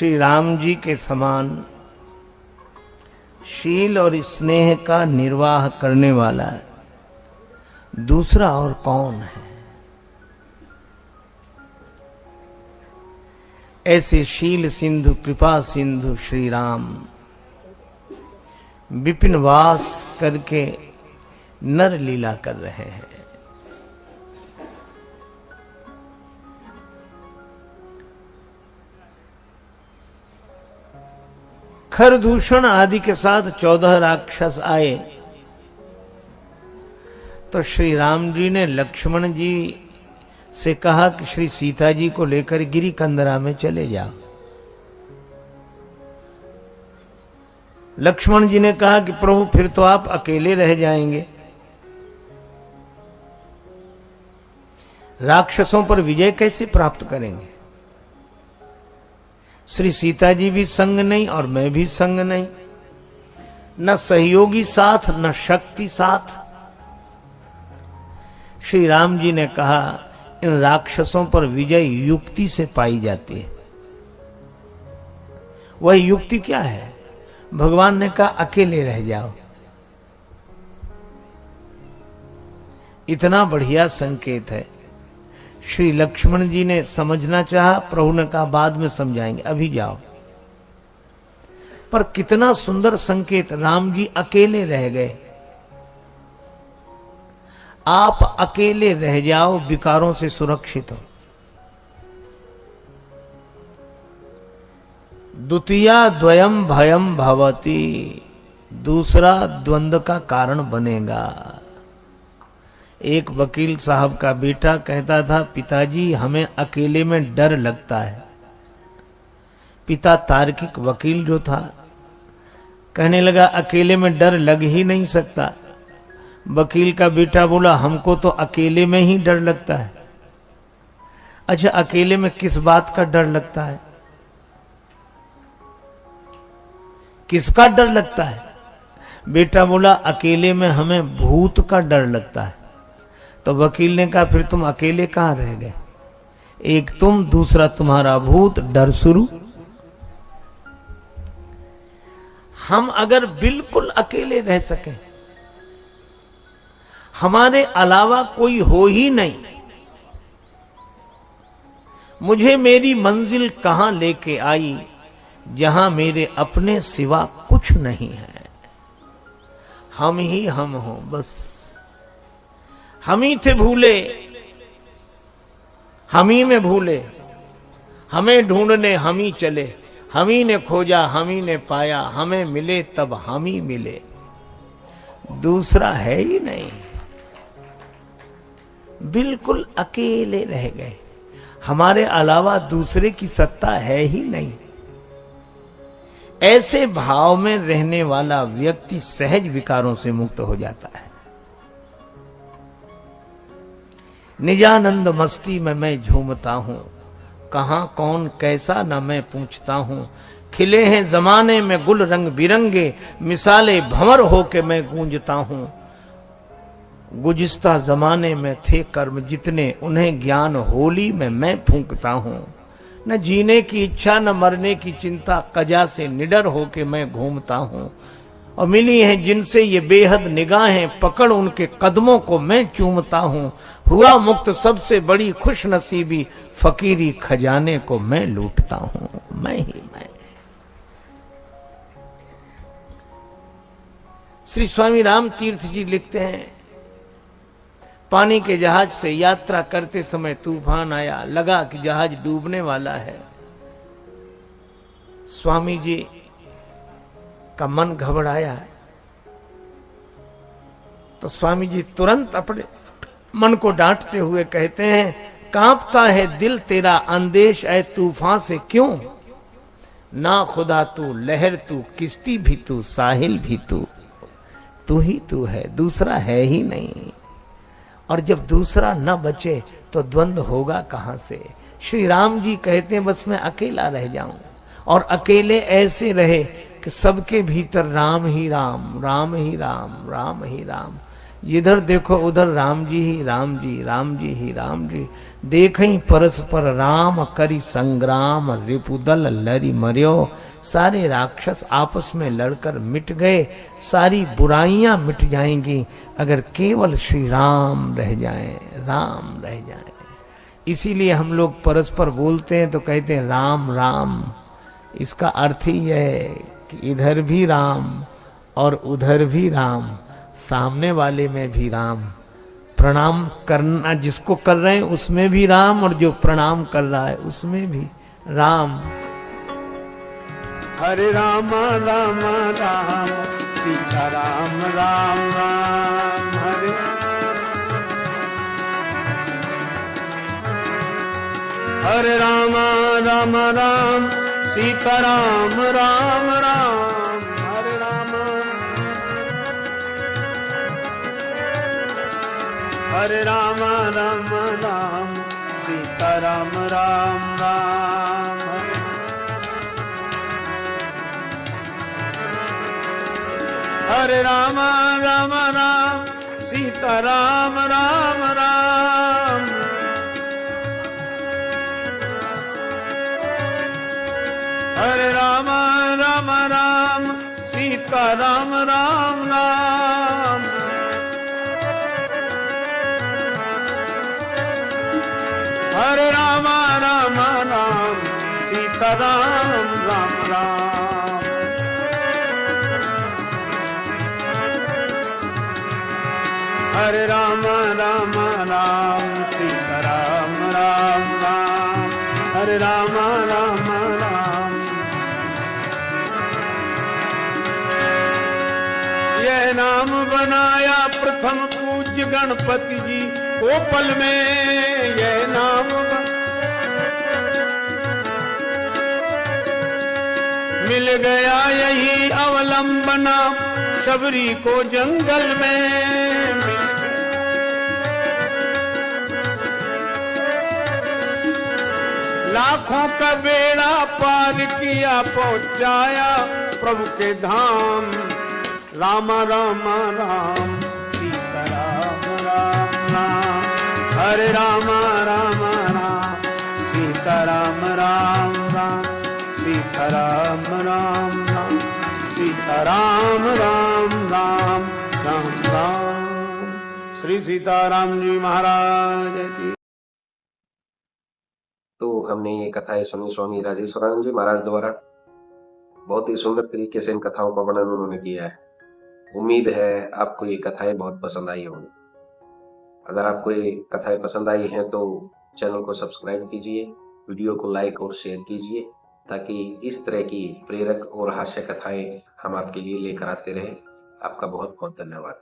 श्री राम जी के समान शील और स्नेह का निर्वाह करने वाला दूसरा और कौन है। ऐसे शील सिंधु कृपा सिंधु श्री राम विपिन वास करके नर लीला कर रहे हैं। खरदूषण आदि के साथ 14 राक्षस आए तो श्री राम जी ने लक्ष्मण जी से कहा कि श्री सीता जी को लेकर गिरी कंदरा में चले जाओ। लक्ष्मण जी ने कहा कि प्रभु फिर तो आप अकेले रह जाएंगे, राक्षसों पर विजय कैसे प्राप्त करेंगे। श्री सीता जी भी संग नहीं और मैं भी संग नहीं, न सहयोगी साथ न शक्ति साथ। श्री राम जी ने कहा इन राक्षसों पर विजय युक्ति से पाई जाती है। वह युक्ति क्या है? भगवान ने कहा अकेले रह जाओ। इतना बढ़िया संकेत है। श्री लक्ष्मण जी ने समझना चाहा, प्रभु ने कहा बाद में समझाएंगे, अभी जाओ। पर कितना सुंदर संकेत, राम जी अकेले रह गए। आप अकेले रह जाओ, विकारों से सुरक्षित हो। द्वितीया द्वयम भयम भवति, दूसरा द्वंद्व का कारण बनेगा। एक वकील साहब का बेटा कहता था, पिताजी हमें अकेले में डर लगता है। पिता तार्किक वकील जो था कहने लगा अकेले में डर लग ही नहीं सकता। वकील का बेटा बोला हमको तो अकेले में ही डर लगता है। अच्छा अकेले में किस बात का डर लगता है? किसका डर लगता है? बेटा बोला अकेले में हमें भूत का डर लगता है। तो वकील ने कहा फिर तुम अकेले कहां रह गए? एक तुम, दूसरा तुम्हारा भूत, डर शुरू। हम अगर बिल्कुल अकेले रह सके, हमारे अलावा कोई हो ही नहीं, मुझे मेरी मंजिल कहां लेके आई जहां मेरे अपने सिवा कुछ नहीं है। हम ही हम हो, बस हम ही थे भूले, हम ही में भूले, हमें ढूंढने हम ही चले, हम ही ने खोजा हम ही ने पाया, हमें मिले तब हम ही मिले, दूसरा है ही नहीं। बिल्कुल अकेले रह गए, हमारे अलावा दूसरे की सत्ता है ही नहीं। ऐसे भाव में रहने वाला व्यक्ति सहज विकारों से मुक्त हो जाता है। निजानंद मस्ती में मैं झूमता हूं, कहां कौन कैसा न मैं पूछता हूं। खिले हैं जमाने में गुल रंग बिरंगे, मिसाले भंवर होके मैं गूंजता हूं। गुज़िश्ता जमाने में थे कर्म जितने, उन्हें ज्ञान होली में मैं फूंकता हूं। न जीने की इच्छा न मरने की चिंता, कजा से निडर होके मैं घूमता हूं। और मिली हैं जिनसे ये बेहद निगाहें, पकड़ उनके कदमों को मैं चूमता हूं। हुआ मुक्त सबसे बड़ी खुश नसीबी, फकीरी खजाने को मैं लूटता हूं। मैं ही मैं। श्री स्वामी राम तीर्थ जी लिखते हैं, पानी के जहाज से यात्रा करते समय तूफान आया, लगा कि जहाज डूबने वाला है। स्वामी जी का मन घबराया, तो स्वामी जी तुरंत अपने मन को डांटते हुए कहते हैं, कांपता है दिल तेरा अंदेश ऐ तूफान से क्यों। ना खुदा तू, लहर तू, किश्ती भी तू, साहिल भी तू ही तू है, दूसरा है ही नहीं। और जब दूसरा न बचे तो द्वंद्व होगा कहां से। श्री राम जी कहते हैं बस मैं अकेला रह जाऊं, और अकेले ऐसे रहे कि सबके भीतर राम ही राम, राम ही राम, राम ही राम। जिधर देखो उधर राम जी ही राम जी, राम जी ही राम जी। देखई परस्पर राम करी संग्राम, रिपुदल लरी मर्यो। सारे राक्षस आपस में लड़कर मिट गए, सारी बुराइयां मिट जाएंगी अगर केवल श्री राम रह जाएं, राम रह जाएं। इसीलिए हम लोग परस्पर बोलते हैं तो कहते हैं राम राम। इसका अर्थ ही है कि इधर भी राम और उधर भी राम, सामने वाले में भी राम, प्रणाम करना जिसको कर रहे हैं उसमें भी राम, और जो प्रणाम कर रहा है उसमें भी राम। हरे राम राम राम सीता राम राम राम हरे। हरे राम राम राम सीता राम राम राम हरे राम। हरे राम राम राम सीता राम राम राम हरे। हरे राम राम राम सीता राम राम राम। हरे राम राम राम सीता राम राम राम। हरे राम राम राम सीता राम राम राम। हरे राम राम राम सीता राम राम राम। हरे राम राम राम। यह नाम बनाया प्रथम पूज्य गणपति जी को पल में। यह नाम मिल गया यही अवलंबना शबरी को जंगल में। लाखों का बेड़ा पार किया पहुंचाया प्रभु के धाम। राम राम राम सीता राम राम राम। हरे राम राम राम सीता राम राम राम। सीता राम राम राम सीता राम राम राम राम राम। श्री सीताराम जी महाराज की। तो हमने ये कथाएं सुनी स्वामी राजेश्वरानंद जी महाराज द्वारा। बहुत ही सुंदर तरीके से इन कथाओं का वर्णन उन्होंने किया है। उम्मीद है आपको ये कथाएं बहुत पसंद आई होंगी। अगर आपको ये कथाएं पसंद आई हैं तो चैनल को सब्सक्राइब कीजिए, वीडियो को लाइक और शेयर कीजिए, ताकि इस तरह की प्रेरक और हास्य कथाएं हम आपके लिए लेकर आते रहें। आपका बहुत बहुत धन्यवाद।